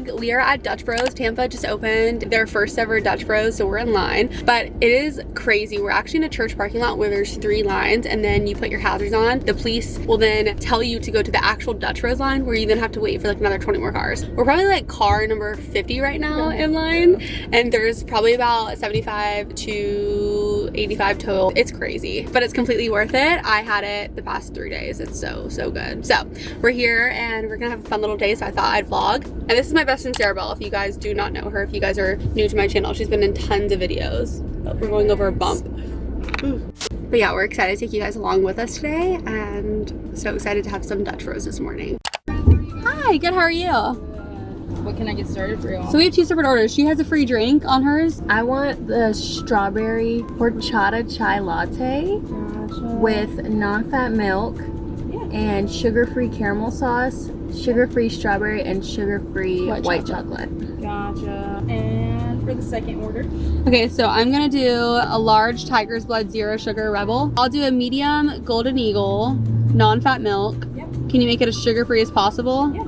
vlog. We are at Dutch Bros. Tampa just opened their first ever Dutch Bros, so we're in line. But it is crazy. We're actually in a church parking lot where there's 3 lines, and then you put your hazards on. The police will then tell you to go to the actual Dutch Bros line, where you then have to wait for like another 20 more cars. We're probably like car number 50 right now in line, and there's probably about 75 to 85 total. It's crazy, but it's completely worth it. I had it the past 3 days. It's so good. So we're here and we're gonna have a fun little day, so I thought I'd vlog. And this is my best friend Sarah. If you guys do not know her, if you guys are new to my channel, she's been in tons of videos. We're going over a bump. But yeah, we're excited to take you guys along with us today, and so excited to have some Dutch Bros this morning. Hi, good, how are you? What can I get started for y'all? So we have 2 separate orders. She has a free drink on hers. I want the strawberry horchata chai latte with non-fat milk and sugar-free caramel sauce, sugar-free strawberry, and sugar-free white chocolate. Gotcha. And for the second order? Okay, so I'm gonna do a large Tiger's Blood Zero Sugar Rebel. I'll do a medium Golden Eagle, non-fat milk. Yep. Can you make it as sugar-free as possible? Yeah.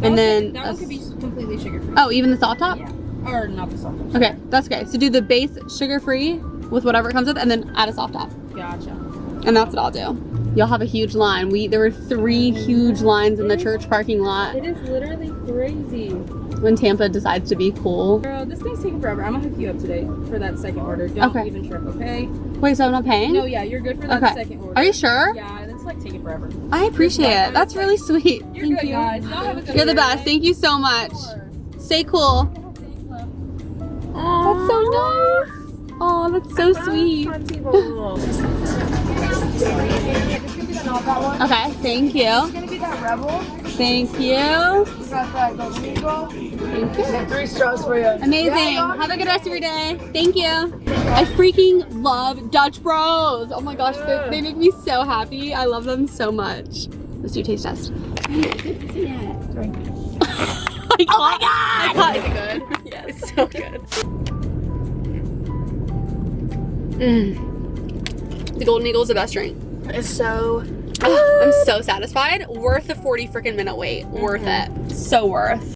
And then that one could be completely sugar-free. Oh, even the soft top? Yeah. Or not the soft top. Okay, that's okay. So do the base sugar-free with whatever it comes with, and then add a soft top. Gotcha. And that's what I'll do. Y'all have a huge line. There were 3 huge lines in the church parking lot It is literally crazy. when Tampa decides to be cool. Girl, this thing's taking forever. I'm gonna hook you up today for that second order. Don't Okay. even trip, okay? Wait, so I'm not paying? No, yeah, you're good for that second order. Are you sure? Yeah, it's like taking forever. I appreciate it. That's really sweet. You're Thank good, you. guys. Y'all have a good You're the day. best. Thank you so much. Stay cool. That's so nice. Oh, that's so sweet. Okay, thank you. It's gonna be that Rebel. Thank you. You got that Golden Eagle. Thank you. And 3 straws for you. Amazing. Have a good rest of your day. Thank you. I freaking love Dutch Bros. Oh my gosh, they make me so happy. I love them so much. Let's do a taste test. Drink. Oh my god! Is it good? Yes. It's so good. The Golden Eagle is the best drink. It's so... I'm so satisfied. Worth the 40 freaking minute wait. Worth it. So worth.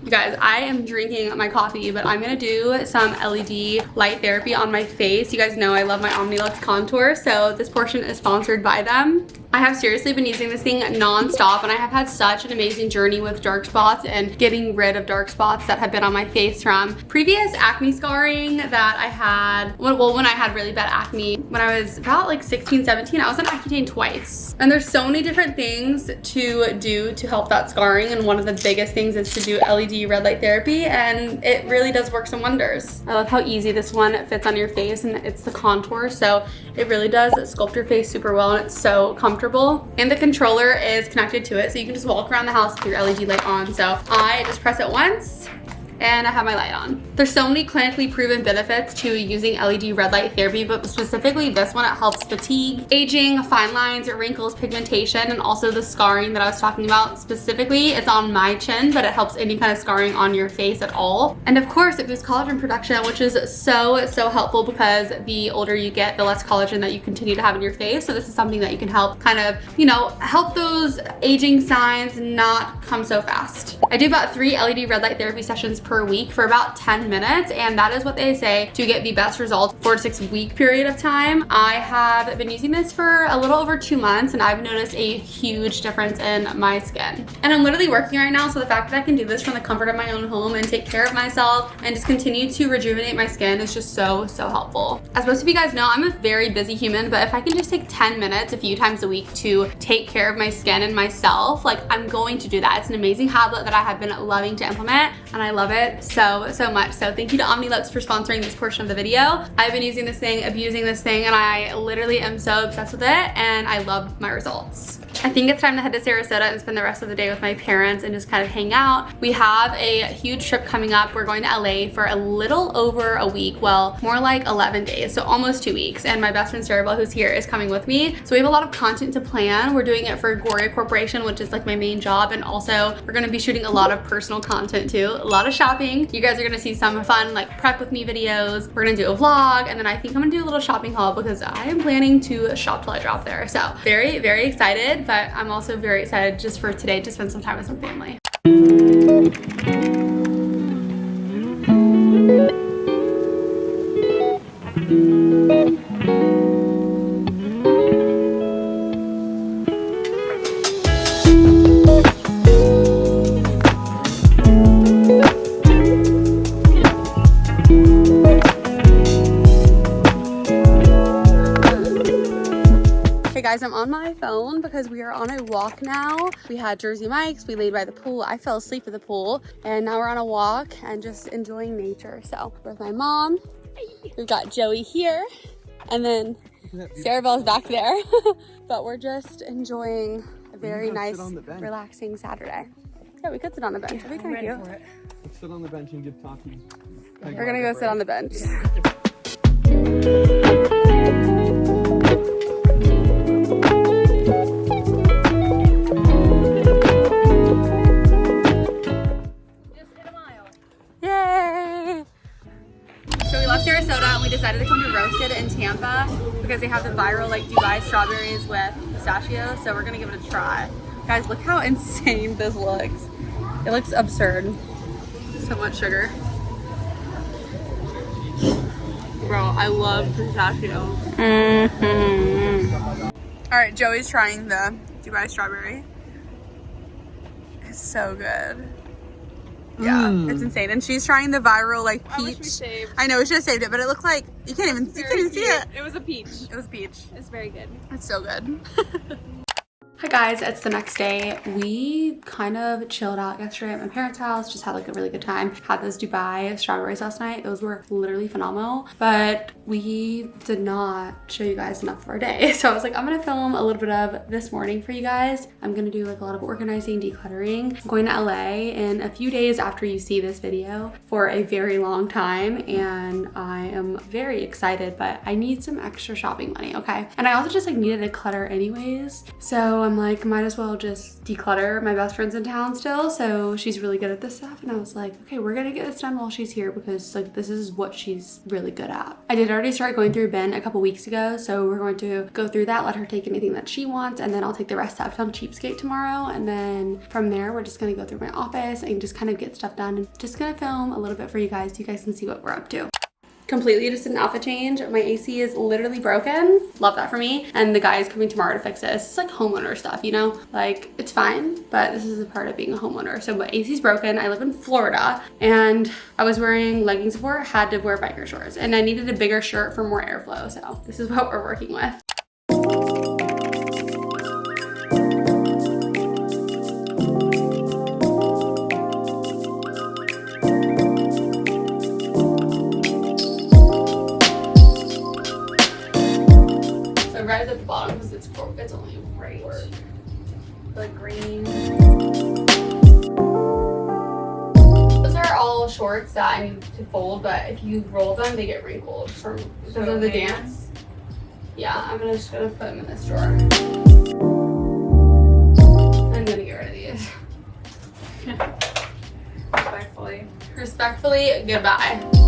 You guys, I am drinking my coffee, but I'm gonna do some LED light therapy on my face. You guys know I love my Omnilux contour, so this portion is sponsored by them. I have seriously been using this thing non-stop, and I have had such an amazing journey with dark spots and getting rid of dark spots that have been on my face from previous acne scarring that I had. Well, when I had really bad acne, when I was about like 16, 17, I was on Accutane twice. And there's so many different things to do to help that scarring, and one of the biggest things is to do LED red light therapy, and it really does work some wonders. I love how easy this one fits on your face, and it's the contour, so it really does sculpt your face super well, and it's so comfortable. And the controller is connected to it, so you can just walk around the house with your LED light on. So I just press it once and I have my light on. There's so many clinically proven benefits to using LED red light therapy, but specifically this one, it helps fatigue, aging, fine lines, wrinkles, pigmentation, and also the scarring that I was talking about. Specifically, it's on my chin, but it helps any kind of scarring on your face at all. And of course, it boosts collagen production, which is so helpful, because the older you get, the less collagen that you continue to have in your face. So this is something that you can help kind of, you know, help those aging signs not come so fast. I do about 3 LED red light therapy sessions per week for about 10 minutes, and that is what they say to get the best results. 4 to 6 week period of time. I have been using this for a little over 2 months, and I've noticed a huge difference in my skin. And I'm literally working right now, so the fact that I can do this from the comfort of my own home and take care of myself and just continue to rejuvenate my skin is just so helpful. As most of you guys know, I'm a very busy human, but if I can just take 10 minutes a few times a week to take care of my skin and myself, like, I'm going to do that. It's an amazing habit that I have been loving to implement, and I love it so much. So thank you to Omnilux for sponsoring this portion of the video. I've been using this thing, abusing this thing, and I literally am so obsessed with it, and I love my results. I think it's time to head to Sarasota and spend the rest of the day with my parents and just kind of hang out. We have a huge trip coming up. We're going to LA for a little over a week. Well, more like 11 days, so almost 2 weeks. And my best friend Sarah, who's here, is coming with me. So we have a lot of content to plan. We're doing it for Goria Corporation, which is like my main job. And also we're gonna be shooting a lot of personal content too. A lot of shopping. You guys are gonna see some fun like prep with me videos. We're gonna do a vlog. And then I think I'm gonna do a little shopping haul because I am planning to shop till I drop there. So very excited, but I'm also very excited just for today to spend some time with some family. Hey guys, I'm on my phone because we are on a walk now. We had Jersey Mike's, we laid by the pool. I fell asleep at the pool and now we're on a walk and just enjoying nature. So we're with my mom. We've got Joey here and then Sarabelle's back there. But we're just enjoying a very nice, relaxing Saturday. Yeah, we could sit on the bench. It'd be kind of cute. Let's sit on the bench and give talkies. We're gonna go sit on the bench. Yay! So we left Sarasota and we decided to come to Roasted in Tampa because they have the viral like Dubai strawberries with pistachio. So we're gonna give it a try. Guys, look how insane this looks. It looks absurd. So much sugar. Bro, I love pistachio. All right, Joey's trying the Dubai strawberry. It's so good. Yeah, it's insane. And she's trying the viral like peach. I wish we saved. I know, we should have saved it, but it looked like you can't even see it. It was a peach. It was peach. It's very good. It's so good. Hi guys, it's the next day. We kind of chilled out yesterday at my parents' house, just had like a really good time. Had those Dubai strawberries last night. Those were literally phenomenal, but we did not show you guys enough of our day. So I was like, I'm gonna film a little bit of this morning for you guys. I'm gonna do like a lot of organizing, decluttering. I'm going to LA in a few days after you see this video for a very long time, and I am very excited, but I need some extra shopping money, okay? And I also just like needed to clutter anyways. So I'm like, might as well just declutter. My best friend's in town still, so she's really good at this stuff. And I was like, okay, we're gonna get this done while she's here because like this is what she's really good at. I did already start going through Ben a couple weeks ago, so we're going to go through that, let her take anything that she wants, and then I'll take the rest stuff on Cheapskate tomorrow. And then from there, we're just gonna go through my office and just kind of get stuff done. And just gonna film a little bit for you guys so you guys can see what we're up to. Completely just an outfit change. My AC is literally broken. Love that for me. And the guy is coming tomorrow to fix this. It's like homeowner stuff, you know? Like, it's fine, but this is a part of being a homeowner. So my AC is broken. I live in Florida and I was wearing leggings before, had to wear biker shorts, and I needed a bigger shirt for more airflow. So this is what we're working with. Red is at the bottom because it's only right. The green. Those are all shorts that I need to fold, but if you roll them, they get wrinkled because of the dance. Yeah, I'm just gonna put them in this drawer. I'm gonna get rid of these. Respectfully. Respectfully, goodbye.